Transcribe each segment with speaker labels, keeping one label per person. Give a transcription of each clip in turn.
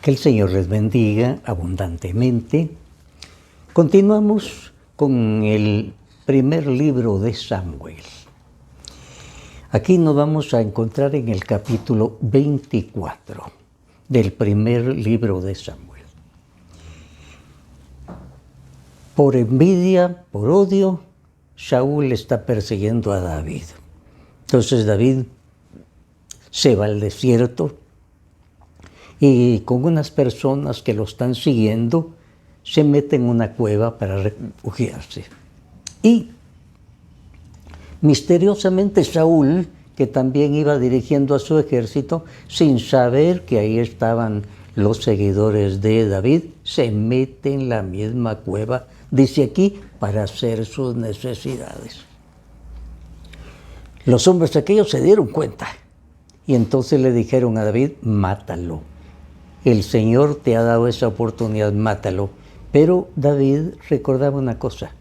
Speaker 1: Que el Señor les bendiga abundantemente. Continuamos con el primer libro de Samuel. Aquí nos vamos a encontrar en el capítulo 24 del primer libro de Samuel. Por envidia, por odio, Saúl está persiguiendo a David. Entonces David se va al desierto y con unas personas que lo están siguiendo se mete en una cueva para refugiarse. Y misteriosamente Saúl, que también iba dirigiendo a su ejército, sin saber que ahí estaban los seguidores de David, se mete en la misma cueva, dice aquí, para hacer sus necesidades. Los hombres aquellos se dieron cuenta y entonces le dijeron a David, mátalo. El Señor te ha dado esa oportunidad, mátalo. Pero David recordaba una cosa,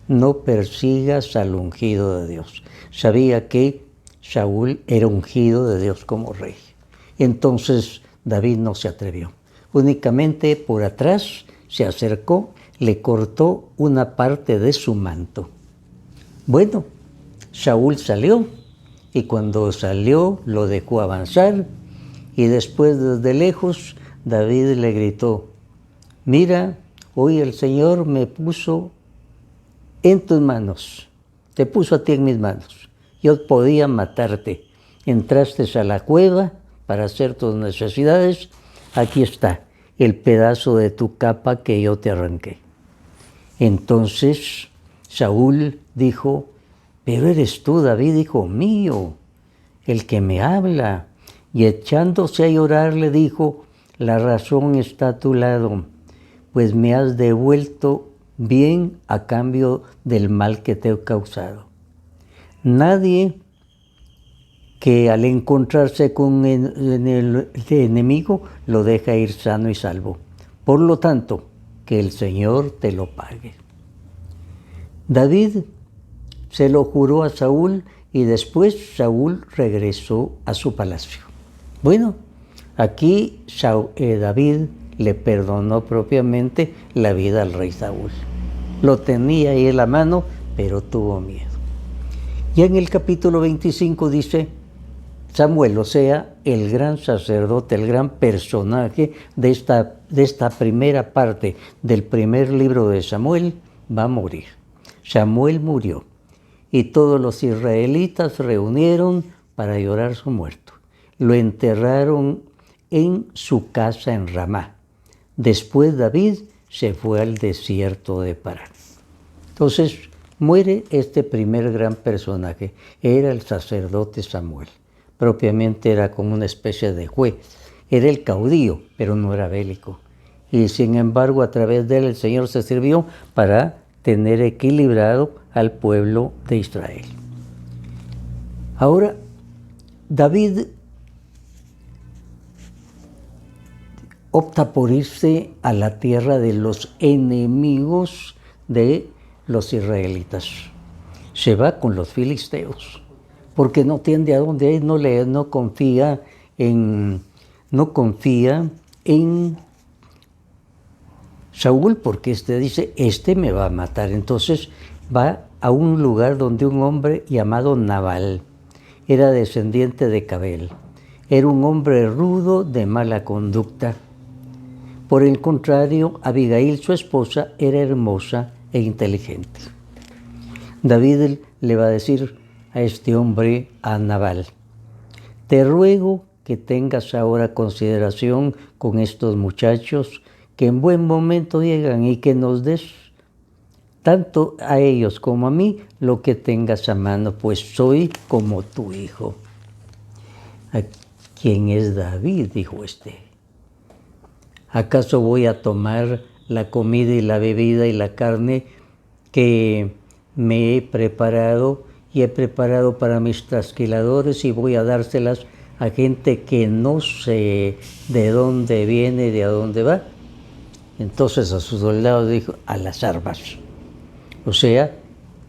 Speaker 1: no persigas al ungido de Dios. Sabía que Saúl era ungido de Dios como rey. Entonces David no se atrevió. Únicamente por atrás se acercó, le cortó una parte de su manto. Bueno, Saúl salió y cuando salió lo dejó avanzar. Y después desde lejos David le gritó, mira, hoy el Señor me puso en tus manos, te puso a ti en mis manos. Yo podía matarte. Entraste a la cueva para hacer tus necesidades. Aquí está el pedazo de tu capa que yo te arranqué. Entonces Saúl dijo, pero eres tú, David, hijo mío, el que me habla. Y echándose a llorar le dijo, la razón está a tu lado, pues me has devuelto bien a cambio del mal que te he causado. Nadie que al encontrarse con el enemigo lo deja ir sano y salvo. Por lo tanto, que el Señor te lo pague. David se lo juró a Saúl y después Saúl regresó a su palacio. Bueno, aquí David le perdonó propiamente la vida al rey Saúl. Lo tenía ahí en la mano, pero tuvo miedo. Ya en el capítulo 25 dice, Samuel, o sea, el gran sacerdote, el gran personaje de esta primera parte del primer libro de Samuel, va a morir. Samuel murió y todos los israelitas se reunieron para llorar su muerto. Lo enterraron en su casa en Ramá. Después David se fue al desierto de Parán. Entonces muere este primer gran personaje. Era el sacerdote Samuel. Propiamente era como una especie de juez. Era el caudillo, pero no era bélico. Y sin embargo, a través de él el Señor se sirvió para tener equilibrado al pueblo de Israel. Ahora, David opta por irse a la tierra de los enemigos de los israelitas. Se va con los filisteos, porque no tiende a dónde ir, no confía en Saúl, porque dice, me va a matar. Entonces va a un lugar donde un hombre llamado Nabal era descendiente de Cabel. Era un hombre rudo de mala conducta. Por el contrario, Abigail, su esposa, era hermosa e inteligente. David le va a decir a este hombre, a Nabal, te ruego que tengas ahora consideración con estos muchachos que en buen momento llegan y que nos des tanto a ellos como a mí lo que tengas a mano, pues soy como tu hijo. ¿Quién es David?, dijo este. ¿Acaso voy a tomar la comida y la bebida y la carne que me he preparado y he preparado para mis trasquiladores y voy a dárselas a gente que no sé de dónde viene y de a dónde va? Entonces a sus soldados dijo, a las armas. O sea,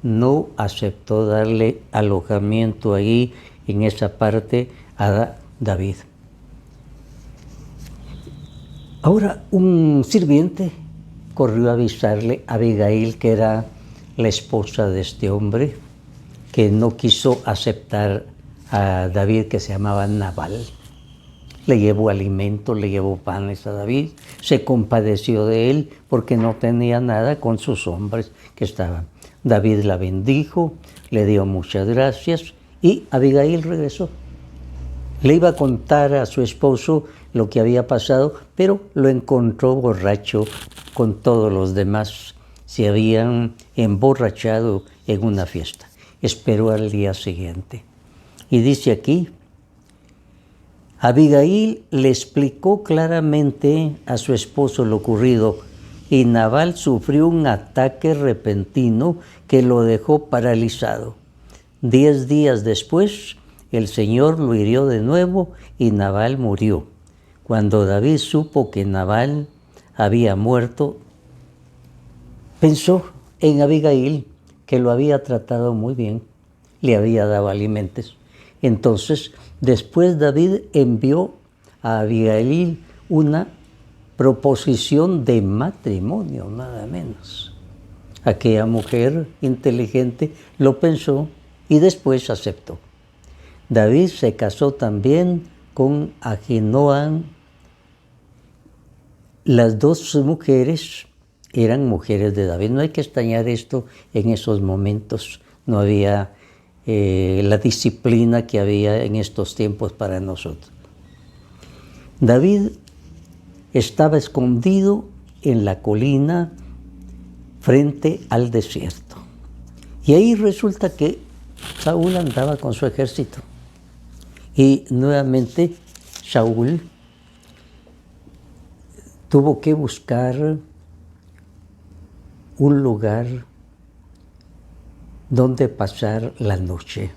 Speaker 1: no aceptó darle alojamiento allí en esa parte a David. Ahora un sirviente corrió a avisarle a Abigail, que era la esposa de este hombre, que no quiso aceptar a David, que se llamaba Nabal. Le llevó alimento, le llevó panes a David, se compadeció de él porque no tenía nada con sus hombres que estaban. David la bendijo, le dio muchas gracias y Abigail regresó. Le iba a contar a su esposo lo que había pasado, pero lo encontró borracho con todos los demás. Se habían emborrachado en una fiesta. Esperó al día siguiente. Y dice aquí, Abigail le explicó claramente a su esposo lo ocurrido y Nabal sufrió un ataque repentino que lo dejó paralizado. 10 días después, el Señor lo hirió de nuevo y Nabal murió. Cuando David supo que Nabal había muerto, pensó en Abigail, que lo había tratado muy bien, le había dado alimentos. Entonces, después David envió a Abigail una proposición de matrimonio, nada menos. Aquella mujer inteligente lo pensó y después aceptó. David se casó también con Ahinoam. Las dos mujeres eran mujeres de David. No hay que extrañar esto en esos momentos. No había la disciplina que había en estos tiempos para nosotros. David estaba escondido en la colina frente al desierto. Y ahí resulta que Saúl andaba con su ejército. Y nuevamente Saúl tuvo que buscar un lugar donde pasar la noche.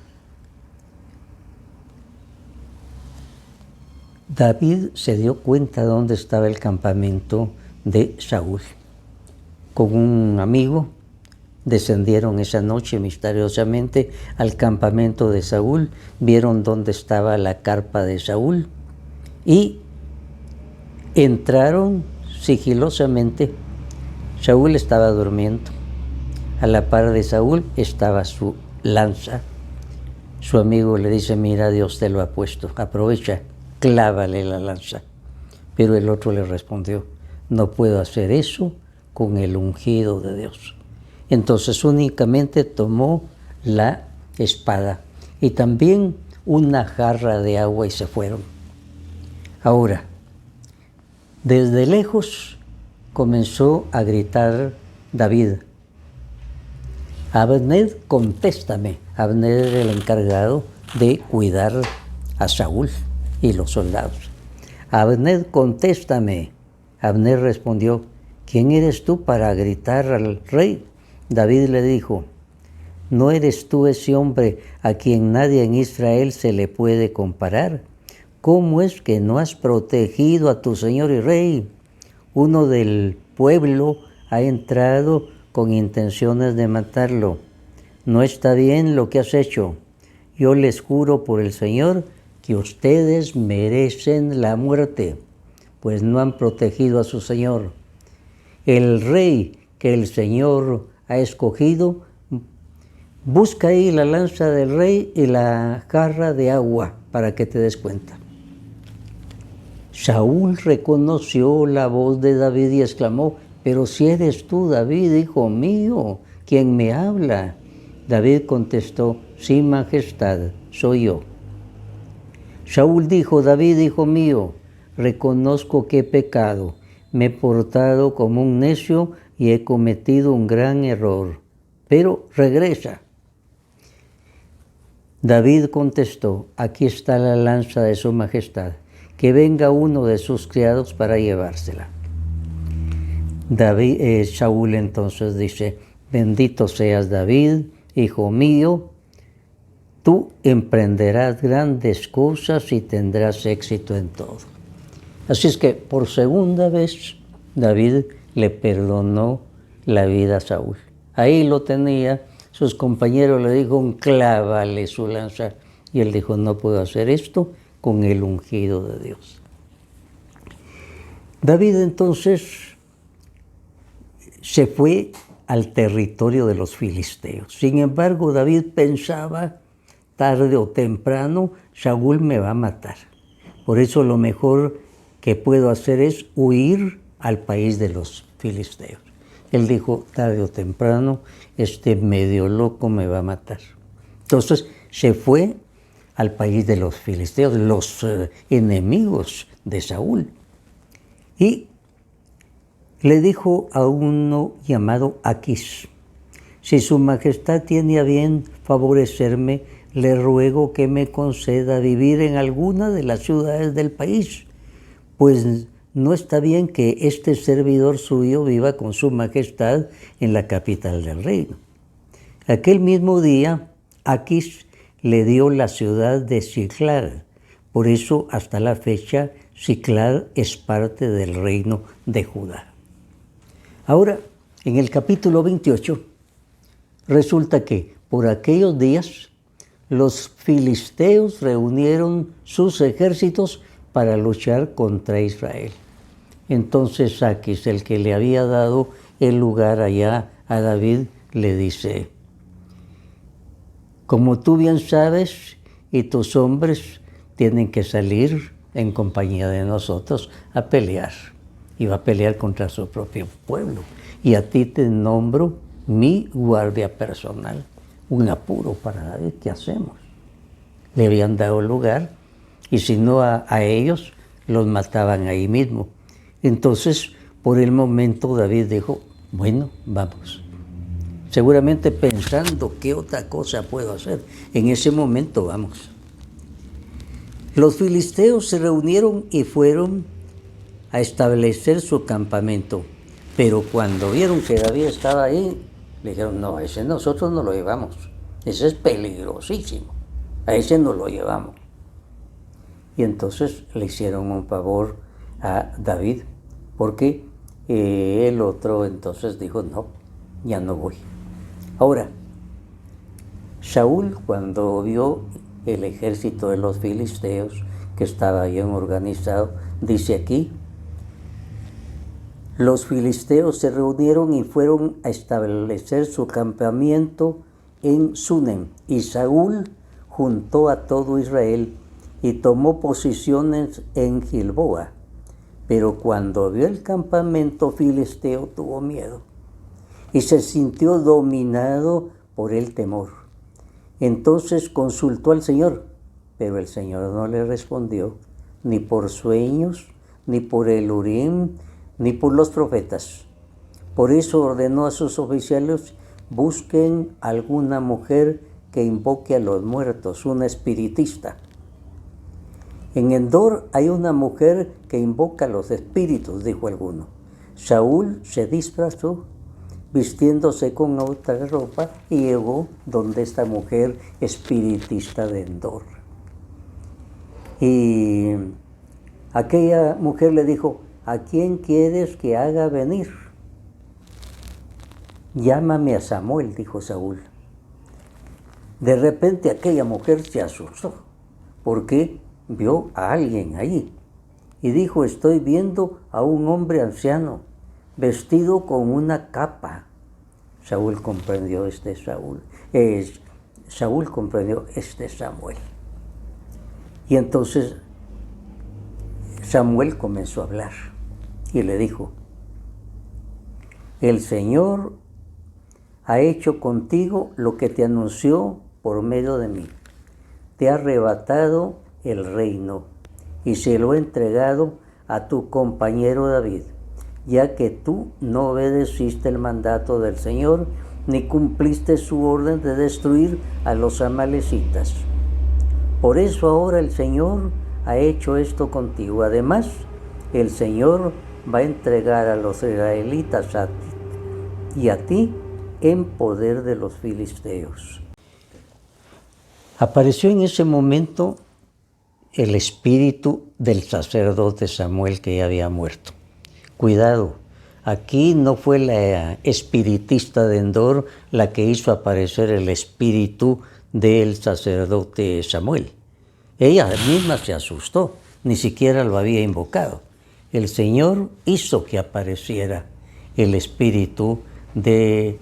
Speaker 1: David se dio cuenta dónde estaba el campamento de Saúl. Con un amigo descendieron esa noche misteriosamente al campamento de Saúl, vieron dónde estaba la carpa de Saúl y entraron sigilosamente. Saúl estaba durmiendo. A la par de Saúl estaba su lanza. Su amigo le dice, mira, Dios te lo ha puesto, aprovecha, clávale la lanza. Pero el otro le respondió, no puedo hacer eso con el ungido de Dios. Entonces únicamente tomó la espada y también una jarra de agua y se fueron. Ahora, desde lejos comenzó a gritar David, Abner, contéstame. Abner era el encargado de cuidar a Saúl y los soldados. Abner, contéstame. Abner respondió, ¿quién eres tú para gritar al rey? David le dijo, ¿no eres tú ese hombre a quien nadie en Israel se le puede comparar? ¿Cómo es que no has protegido a tu señor y rey? Uno del pueblo ha entrado con intenciones de matarlo. No está bien lo que has hecho. Yo les juro por el Señor que ustedes merecen la muerte, pues no han protegido a su señor. El rey que el Señor ha escogido, busca ahí la lanza del rey y la jarra de agua para que te des cuenta. Saúl reconoció la voz de David y exclamó, pero si eres tú, David, hijo mío, quien me habla. David contestó, sí, majestad, soy yo. Saúl dijo, David, hijo mío, reconozco que he pecado, me he portado como un necio y he cometido un gran error, pero regresa. David contestó, aquí está la lanza de su majestad, que venga uno de sus criados para llevársela. Saúl entonces dice, bendito seas David, hijo mío, tú emprenderás grandes cosas y tendrás éxito en todo. Así es que por segunda vez David le perdonó la vida a Saúl. Ahí lo tenía, sus compañeros le dijeron, clávale su lanza. Y él dijo, no puedo hacer esto con el ungido de Dios. David entonces se fue al territorio de los filisteos. Sin embargo, David pensaba, tarde o temprano, Saúl me va a matar. Por eso lo mejor que puedo hacer es huir al país de los filisteos. Él dijo, tarde o temprano, este medio loco me va a matar. Entonces se fue al país de los filisteos, los enemigos de Saúl. Y le dijo a uno llamado Aquis, si su majestad tiene a bien favorecerme, le ruego que me conceda vivir en alguna de las ciudades del país, pues no está bien que este servidor suyo viva con su majestad en la capital del reino. Aquel mismo día, Aquis le dio la ciudad de Siclag. Por eso, hasta la fecha, Siclag es parte del reino de Judá. Ahora, en el capítulo 28, resulta que por aquellos días los filisteos reunieron sus ejércitos para luchar contra Israel. Entonces Aquis, el que le había dado el lugar allá a David, le dice, como tú bien sabes, y tus hombres tienen que salir en compañía de nosotros a pelear. Y va a pelear contra su propio pueblo. Y a ti te nombro mi guardia personal. Un apuro para David, ¿qué hacemos? Le habían dado lugar, y si no a ellos, los mataban ahí mismo. Entonces, por el momento, David dijo, bueno, vamos. Seguramente pensando qué otra cosa puedo hacer. En ese momento, vamos. Los filisteos se reunieron y fueron a establecer su campamento. Pero cuando vieron que David estaba ahí, le dijeron, no, a ese nosotros no lo llevamos. Ese es peligrosísimo. A ese no lo llevamos. Y entonces le hicieron un favor a David, porque el otro entonces dijo, no, ya no voy. Ahora, Saúl, cuando vio el ejército de los filisteos, que estaba bien organizado, dice aquí, los filisteos se reunieron y fueron a establecer su campamento en Sunem, y Saúl juntó a todo Israel y tomó posiciones en Gilboa. Pero cuando vio el campamento filisteo tuvo miedo y se sintió dominado por el temor. Entonces consultó al Señor, pero el Señor no le respondió, ni por sueños, ni por el Urim, ni por los profetas. Por eso ordenó a sus oficiales, busquen alguna mujer que invoque a los muertos, una espiritista. En Endor hay una mujer que invoca a los espíritus, dijo alguno. Saúl se disfrazó, vistiéndose con otra ropa, y llegó donde esta mujer espiritista de Endor. Y aquella mujer le dijo, ¿a quién quieres que haga venir? Llámame a Samuel, dijo Saúl. De repente aquella mujer se asustó, porque vio a alguien allí. Y dijo, estoy viendo a un hombre anciano, vestido con una capa. Saúl comprendió Samuel. Y entonces Samuel comenzó a hablar y le dijo, el Señor ha hecho contigo lo que te anunció por medio de mí. Te ha arrebatado el reino y se lo ha entregado a tu compañero David, ya que tú no obedeciste el mandato del Señor ni cumpliste su orden de destruir a los amalecitas. Por eso ahora el Señor ha hecho esto contigo. Además, el Señor va a entregar a los israelitas a ti y a ti en poder de los filisteos. Apareció en ese momento el espíritu del sacerdote Samuel, que ya había muerto. Cuidado, aquí no fue la espiritista de Endor la que hizo aparecer el espíritu del sacerdote Samuel. Ella misma se asustó, ni siquiera lo había invocado. el Señor hizo que apareciera el espíritu de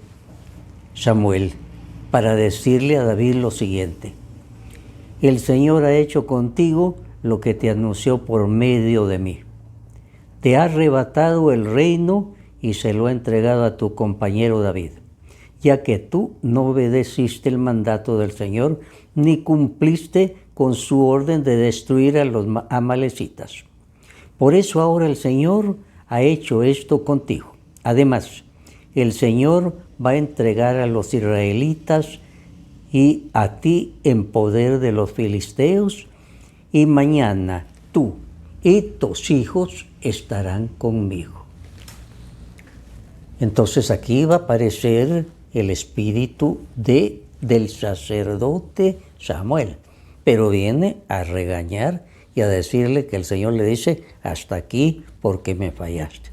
Speaker 1: Samuel para decirle a David lo siguiente: el Señor ha hecho contigo lo que te anunció por medio de mí. Te ha arrebatado el reino y se lo ha entregado a tu compañero David, ya que tú no obedeciste el mandato del Señor ni cumpliste con su orden de destruir a los amalecitas. Por eso ahora el Señor ha hecho esto contigo. Además, el Señor va a entregar a los israelitas y a ti en poder de los filisteos, y mañana tú y tus hijos estarán conmigo. Entonces aquí va a aparecer el espíritu del sacerdote Samuel, pero viene a regañar y a decirle que el Señor le dice: hasta aquí porque me fallaste.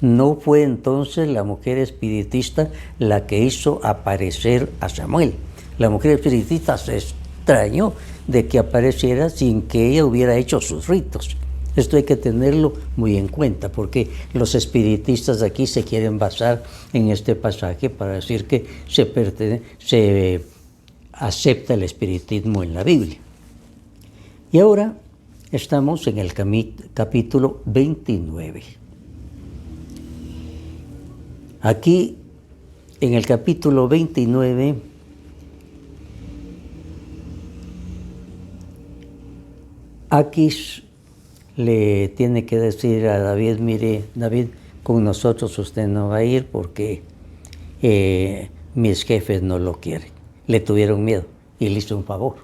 Speaker 1: No fue entonces la mujer espiritista la que hizo aparecer a Samuel. La mujer espiritista se extrañó de que apareciera sin que ella hubiera hecho sus ritos. Esto hay que tenerlo muy en cuenta, porque los espiritistas aquí se quieren basar en este pasaje para decir que se acepta el espiritismo en la Biblia. Y ahora estamos en el capítulo 29. Aquí, en el capítulo 29, Aquis le tiene que decir a David: mire, David, con nosotros usted no va a ir porque mis jefes no lo quieren. Le tuvieron miedo y le hizo un favor,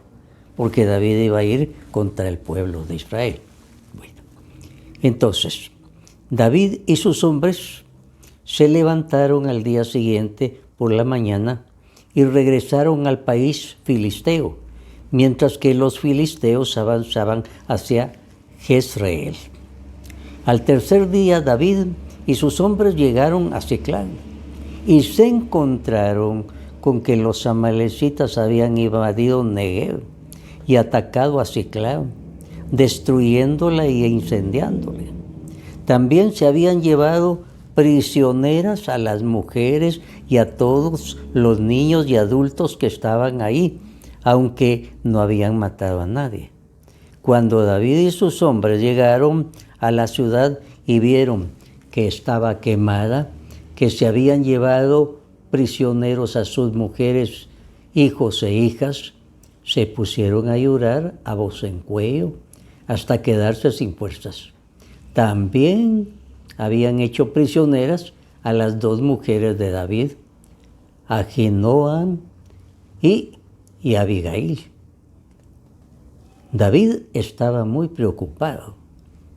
Speaker 1: porque David iba a ir contra el pueblo de Israel. Bueno, entonces, David y sus hombres se levantaron al día siguiente por la mañana y regresaron al país filisteo, mientras que los filisteos avanzaban hacia Jezreel. Al tercer día, David y sus hombres llegaron a Siclag y se encontraron con que los amalecitas habían invadido Negev y atacado a Siclag, destruyéndola e incendiándola. También se habían llevado prisioneras a las mujeres y a todos los niños y adultos que estaban ahí, aunque no habían matado a nadie. Cuando David y sus hombres llegaron a la ciudad y vieron que estaba quemada, que se habían llevado prisioneros a sus mujeres, hijos e hijas, se pusieron a llorar a voz en cuello hasta quedarse sin fuerzas. También habían hecho prisioneras a las dos mujeres de David, Ahinoam y Abigail. David estaba muy preocupado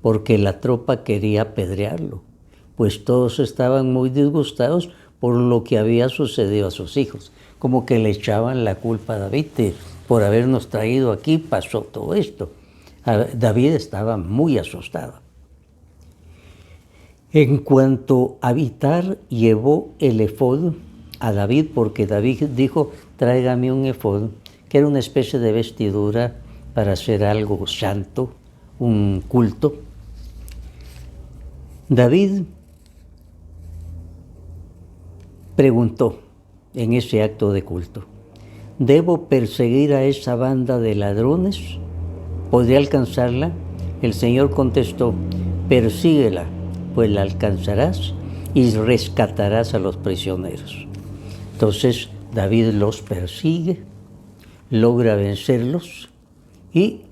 Speaker 1: porque la tropa quería apedrearlo, pues todos estaban muy disgustados por lo que había sucedido a sus hijos, como que le echaban la culpa a David por habernos traído aquí, pasó todo esto. David estaba muy asustado. En cuanto a Abiatar, llevó el efod a David, porque David dijo: tráigame un efod, que era una especie de vestidura para hacer algo santo, un culto. David preguntó en ese acto de culto: ¿debo perseguir a esa banda de ladrones? ¿Podré alcanzarla? El Señor contestó: persíguela, pues la alcanzarás y rescatarás a los prisioneros. Entonces David los persigue, logra vencerlos y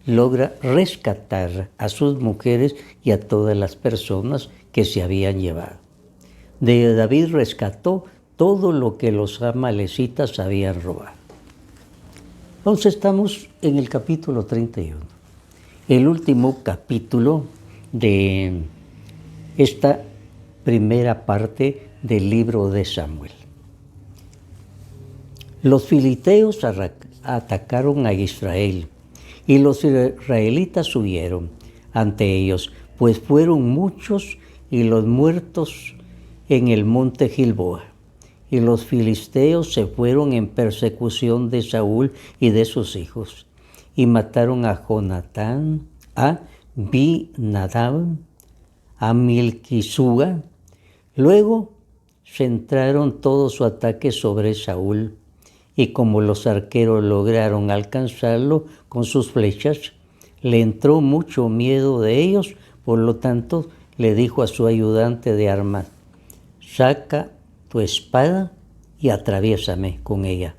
Speaker 1: logra rescatar a sus mujeres y a todas las personas que se habían llevado. David rescató todo lo que los amalecitas habían robado. Entonces estamos en el capítulo 31, el último capítulo de esta primera parte del libro de Samuel. Los filisteos atacaron a Israel y los israelitas huyeron ante ellos, pues fueron muchos y los muertos en el monte Gilboa. Y los filisteos se fueron en persecución de Saúl y de sus hijos, y mataron a Jonatán, a Abinadab, a Malquisúa. Luego centraron todo su ataque sobre Saúl, y como los arqueros lograron alcanzarlo con sus flechas, le entró mucho miedo de ellos. Por lo tanto, le dijo a su ayudante de armas: saca tu espada y atraviésame con ella,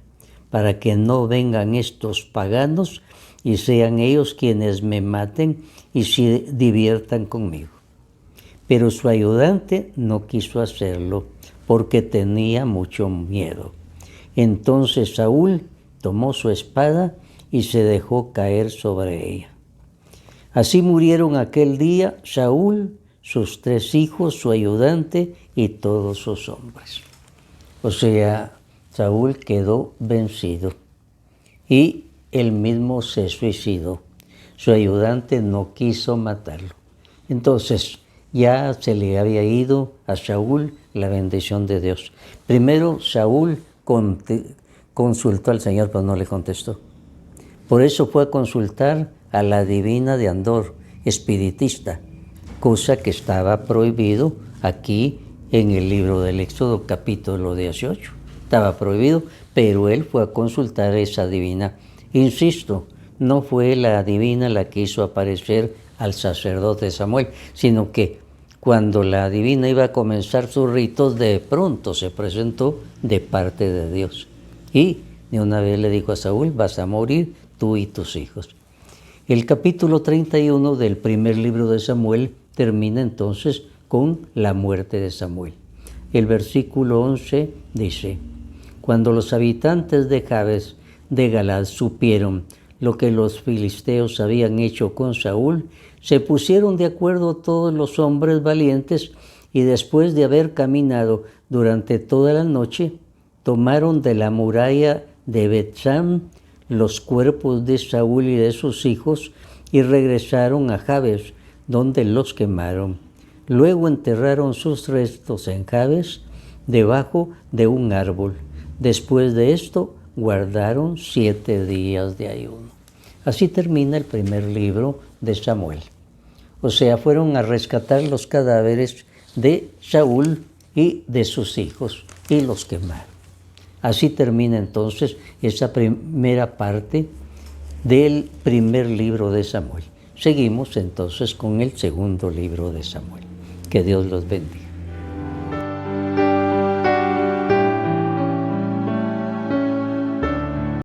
Speaker 1: para que no vengan estos paganos y sean ellos quienes me maten y se diviertan conmigo. Pero su ayudante no quiso hacerlo porque tenía mucho miedo. Entonces Saúl tomó su espada y se dejó caer sobre ella. Así murieron aquel día Saúl, sus 3 hijos, su ayudante y todos sus hombres. O sea, Saúl quedó vencido y él mismo se suicidó. Su ayudante no quiso matarlo. Entonces ya se le había ido a Saúl la bendición de Dios. Primero Saúl consultó al Señor, pero no le contestó. Por eso fue a consultar a la adivina de Andor, espiritista, cosa que estaba prohibido aquí en el libro del Éxodo, capítulo 18. Estaba prohibido, pero él fue a consultar a esa adivina. Insisto, no fue la adivina la que hizo aparecer al sacerdote Samuel, sino que cuando la adivina iba a comenzar sus ritos, de pronto se presentó de parte de Dios. Y de una vez le dijo a Saúl: vas a morir tú y tus hijos. El capítulo 31 del primer libro de Samuel termina entonces con la muerte de Samuel. El versículo 11 dice: cuando los habitantes de Jabes de Galaad supieron lo que los filisteos habían hecho con Saúl, se pusieron de acuerdo todos los hombres valientes y después de haber caminado durante toda la noche, tomaron de la muralla de Bet-San los cuerpos de Saúl y de sus hijos y regresaron a Jabes, donde los quemaron. Luego enterraron sus restos en Jabes, debajo de un árbol. Después de esto, guardaron 7 días de ayuno. Así termina el primer libro de Samuel. O sea, fueron a rescatar los cadáveres de Saúl y de sus hijos y los quemaron. Así termina entonces esa primera parte del primer libro de Samuel. Seguimos entonces con el segundo libro de Samuel. Que Dios los bendiga.